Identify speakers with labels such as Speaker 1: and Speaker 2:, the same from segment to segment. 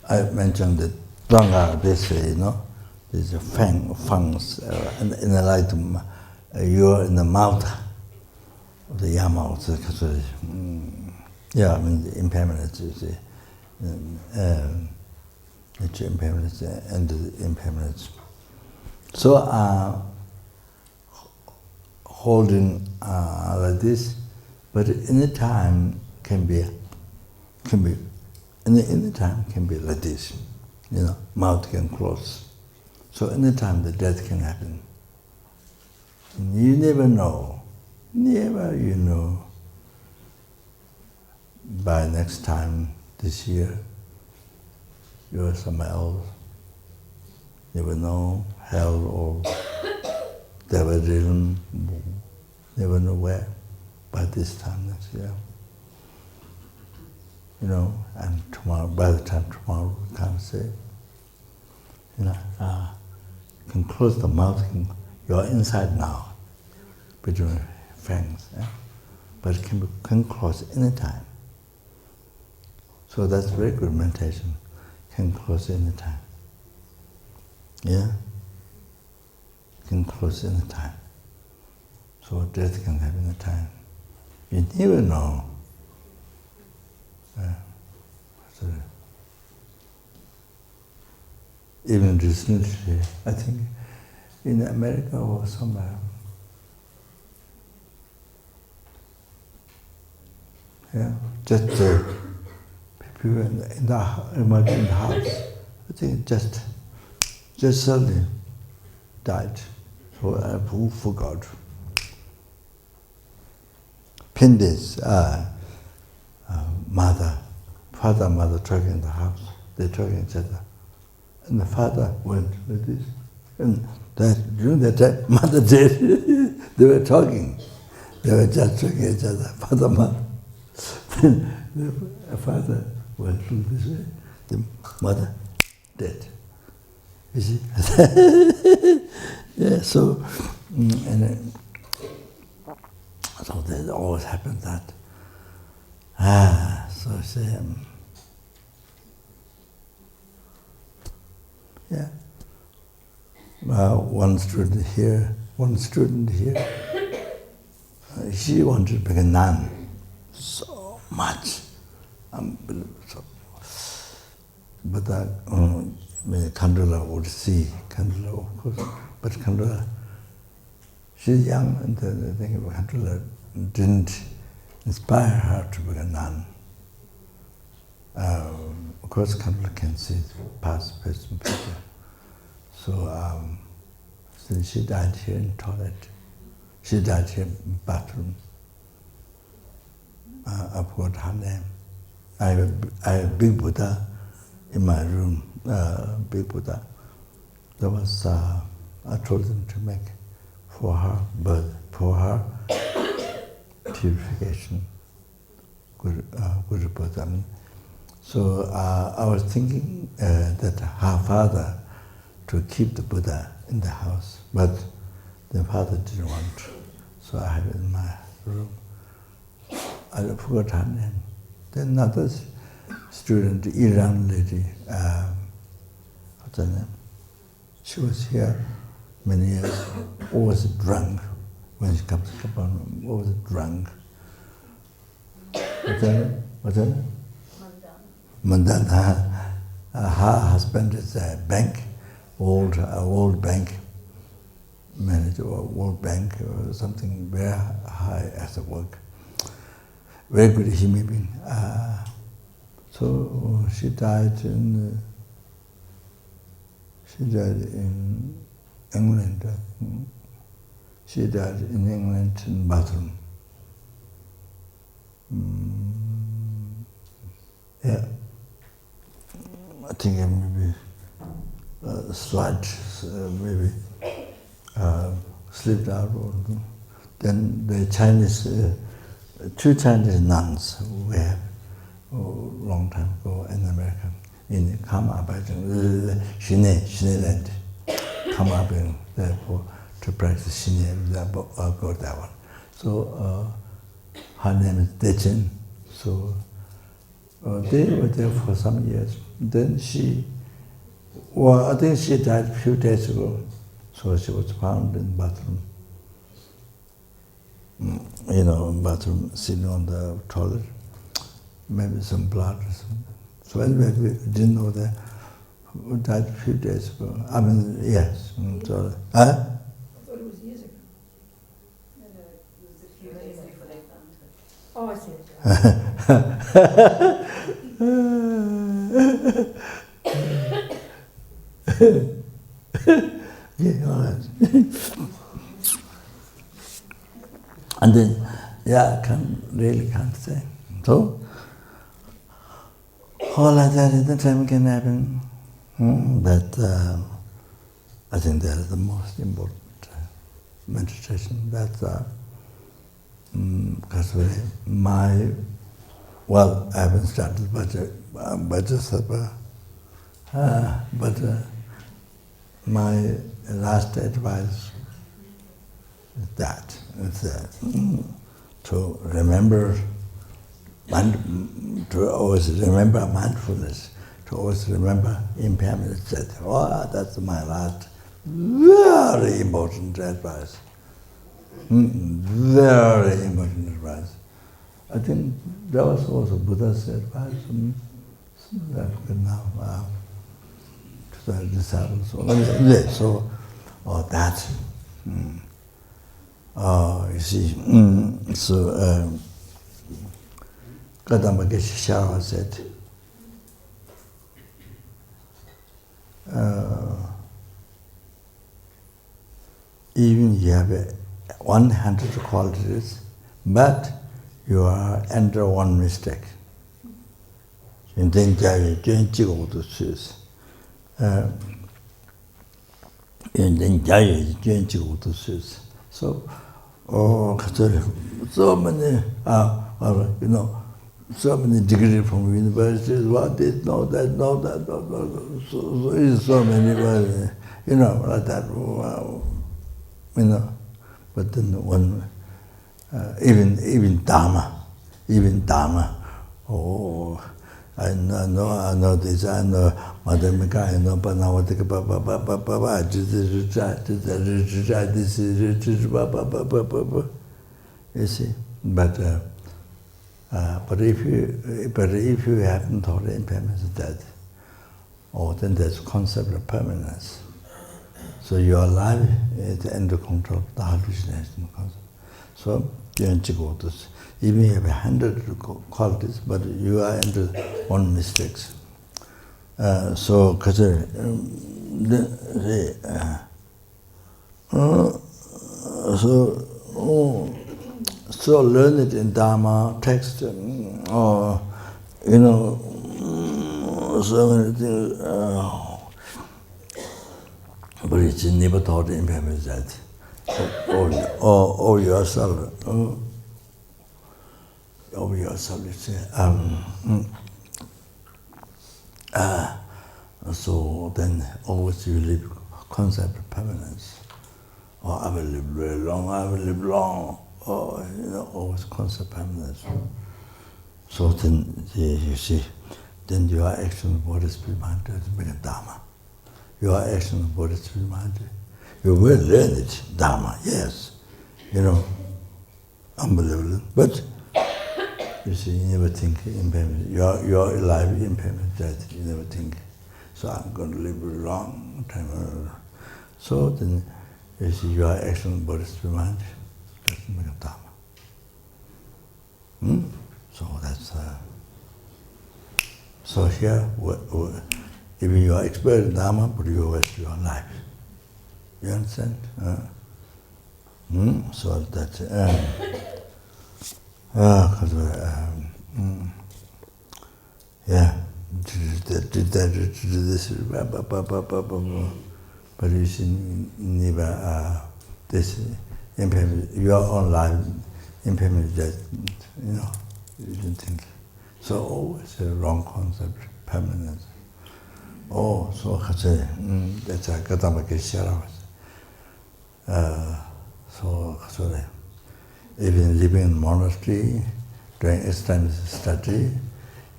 Speaker 1: I mentioned that Ranga, this there's a fangs, in the light, you're in the mouth of the Yama. Yeah, I mean, the impermanence is it's impermanence and the impermanence. So, holding like this, but any time can be any time can be like this, mouth can close. So anytime the death can happen. You never know, you know. By next time this year, you're somewhere else. Never know, hell or devil realm, never know where. By this time next year. And tomorrow, by the time tomorrow, we can't say. Can close the mouth, you're inside now, between fangs, but it can close any time. So that's very good meditation, can close any time. Yeah? Can close any time. So death can happen any time. You never know. So even recently, I think in America or somewhere, just people in the house, I think just suddenly died. So who forgot? Pinda's father, mother talking in the house. They talking each other. And the father went like this. And during that time, mother did. They were talking. They were just talking each other, father, mother. The father went through this way. The mother dead. You see? Yeah, so that always happens that. So say, yeah. One student here, she wanted to become a nun so much, unbelievable. But Kandula would see, of course, but Kandula, she's young, and the thing about Kandula didn't inspire her to become a nun. Of course, Kandula can see past, present, future. So she died here in toilet. She died here in bathroom. I forgot her name. I have a big Buddha in my room, big Buddha. There was, I told them to make for her birth, for her purification, good birth. So I was thinking that her father to keep the Buddha in the house, but the father didn't want to, so I have it in my room. I forgot her name. Then another student, Iran lady, what's her name? She was here many years, always drunk. When she comes to Kopan, always drunk. What's her name? Mandana. Her husband is a bank, old bank manager or World Bank or something very high as a work. Very good human being. So she died in England. She died in England in bathroom. Yeah. I think maybe maybe slipped out. Then the Chinese, two Chinese nuns we have a long time ago in America, in Shineland, therefore to practice Shine, I got that one. So her name is Dechen. So They were there for some years. Then I think she died a few days ago. So she was found in the bathroom. Bathroom, sitting on the toilet. Maybe some blood or something. So anyway, we didn't know that. We died a few days ago. I mean, yes. So,
Speaker 2: I thought it was years ago.
Speaker 3: No, it was a few days before they found her.
Speaker 2: Oh, I see.
Speaker 1: Yeah, all right. And then, really can't say. So, all like that at the time can happen. But I think that is the most important meditation. That's because I haven't started Bhaja but my last advice is that to remember, to always remember mindfulness, to always remember impermanence. That's my last very important advice. Very important advice. I think that was also Buddha's advice now to the disciples. That. You see, so Kadamba Geshe said, even you have 100 qualities, but you are under one mistake. And then so, so many, so many degrees from universities, what this, no, that, no, that, no. So many, like that, But then one, even Dharma, I know this, I know Madhamika, I know Panavatika, you see. But if you haven't thought impermanence is dead, then there's concept of permanence. So you are alive at the end of control of the hallucination concept. So even you have 100 qualities, but you are into one mistakes. So learn it in Dharma text, or so many things. But it's never thought impermanence that. Or yourself. Over yourself, you say. So then always you live concept of permanence. Or I will live very long, I will live long. Or always concept of permanence. So then you see, then your action, body, spirit, mind doesn't become Dharma. Your action, body, spirit, mind. You will learn it, Dharma, yes. Unbelievable. But you see, you never think impermanence. You're alive, impermanence, death, you never think. So I'm going to live a long time. So then, you see, your action, body, spirit, mind doesn't become Dharma. So that's. So here, even you are expert in Dharma, but you waste your life. You understand? So that's. Did this, but you see, never this impairment, your own life, impairment that, you didn't think. So always a wrong concept, permanence. So that's a Kathmandu Shara. So even living in monastery, doing extended study,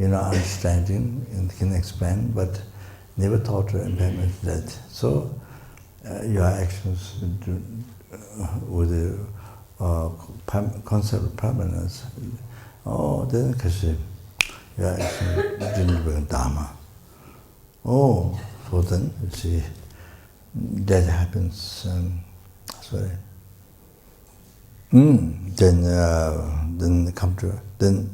Speaker 1: understanding and can explain, but never thought impermanence that. So your actions with the concept of permanence, then because your action didn't bring Dharma. So then you see that happens. Then come to then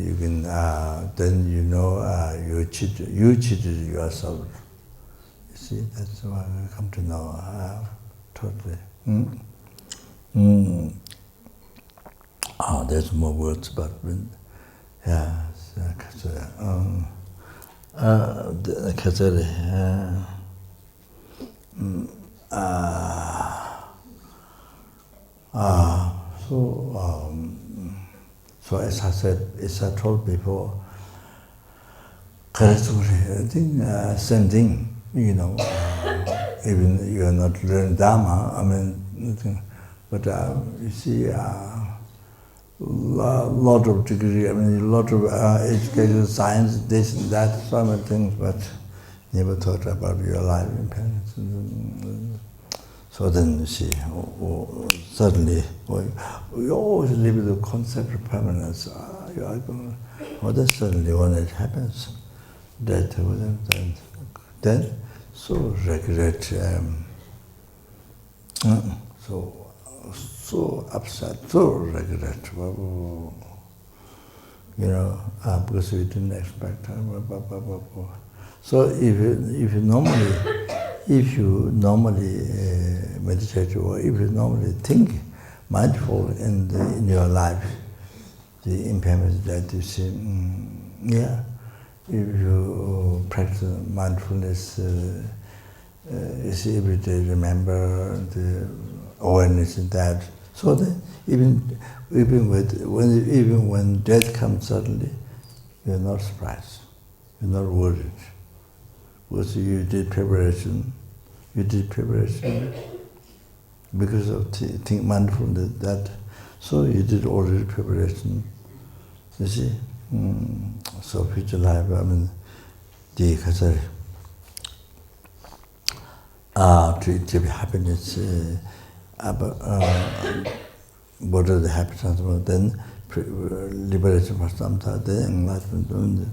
Speaker 1: you can you cheated yourself. You see, that's what I come to know totally. There's more words, but so as I said, as I told before, I think same thing, even you are not learning Dharma, but you see lot of degree, a lot of education, science, this and that, so many things, but never thought about your life impermanence. So then you see, suddenly, we always live with the concept of permanence. Then suddenly when it happens, that then so regret, so upset, so regret, because we didn't expect. So if you normally meditate, or if you normally think mindful in your life, the impermanence that you see, if you practice mindfulness, you see every day, remember the awareness in that. So that even when death comes suddenly, you're not surprised, you're not worried. Because you did preparation because of think mindfulness that. So you did already preparation. You see, so future life. The kasari. To be happiness, what are the happiness? Then liberation for some time, then enlightenment.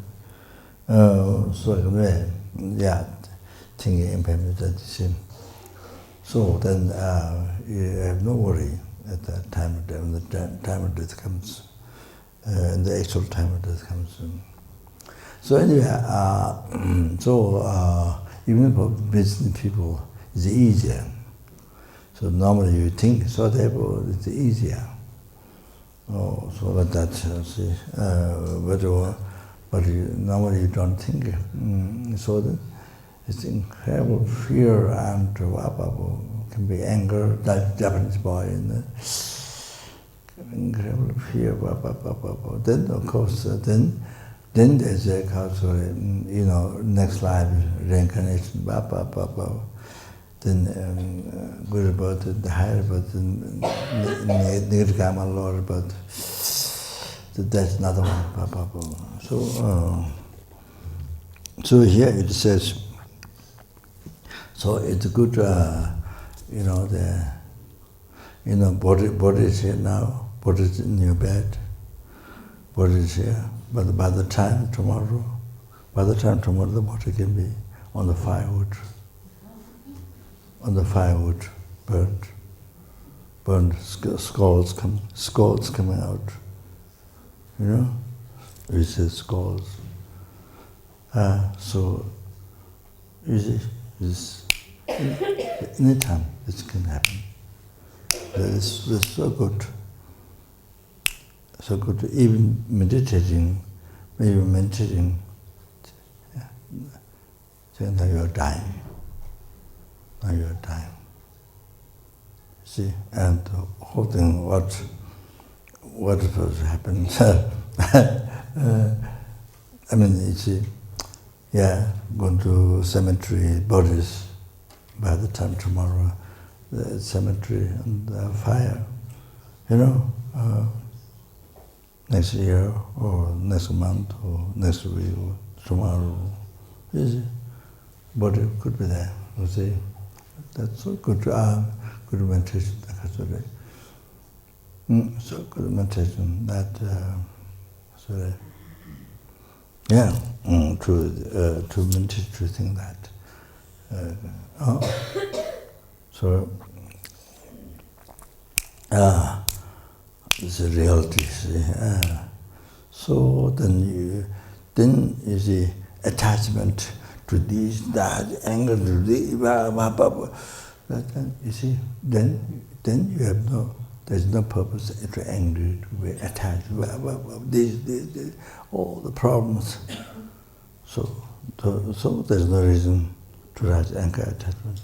Speaker 1: Thinking impairment that is in. So then you have no worry at that time of death, when the time of death comes, and the actual time of death comes. So anyway, even for business people, it's easier. So normally you think, so therefore it's easier. So that's but normally you don't think. So then it's incredible fear and can be anger, that Japanese boy, incredible fear. Then of course, then there's a culture, next life, reincarnation, then good about the higher, but Nirgama Lord, but that's another one. So here it says, so it's good, body is here now, body is in your bed, body is here, but by the time tomorrow, the body can be on the firewood, burned, skulls coming out, we say skulls. So, easy. Anytime this can happen. This is so good. So good. Even meditating, saying that you're dying. Now you're dying. See, and the whole thing, what is supposed to happen? You see, going to cemetery, bodies, by the time tomorrow, the cemetery and the fire, next year or next month or next week or tomorrow. You see, body could be there. You see, that's so good. Good meditation. So good meditation that to meditate to think that. It's a reality. See? So then you see attachment to this, that, anger to this, then you see, then you have there's no purpose to be angry, to be attached, this, all the problems. So there's no reason to have anger attachment.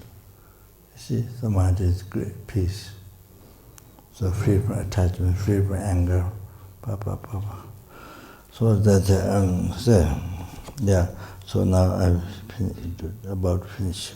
Speaker 1: You see, the mind is great peace. So free from attachment, free from anger, So that, so now I'm about to finish.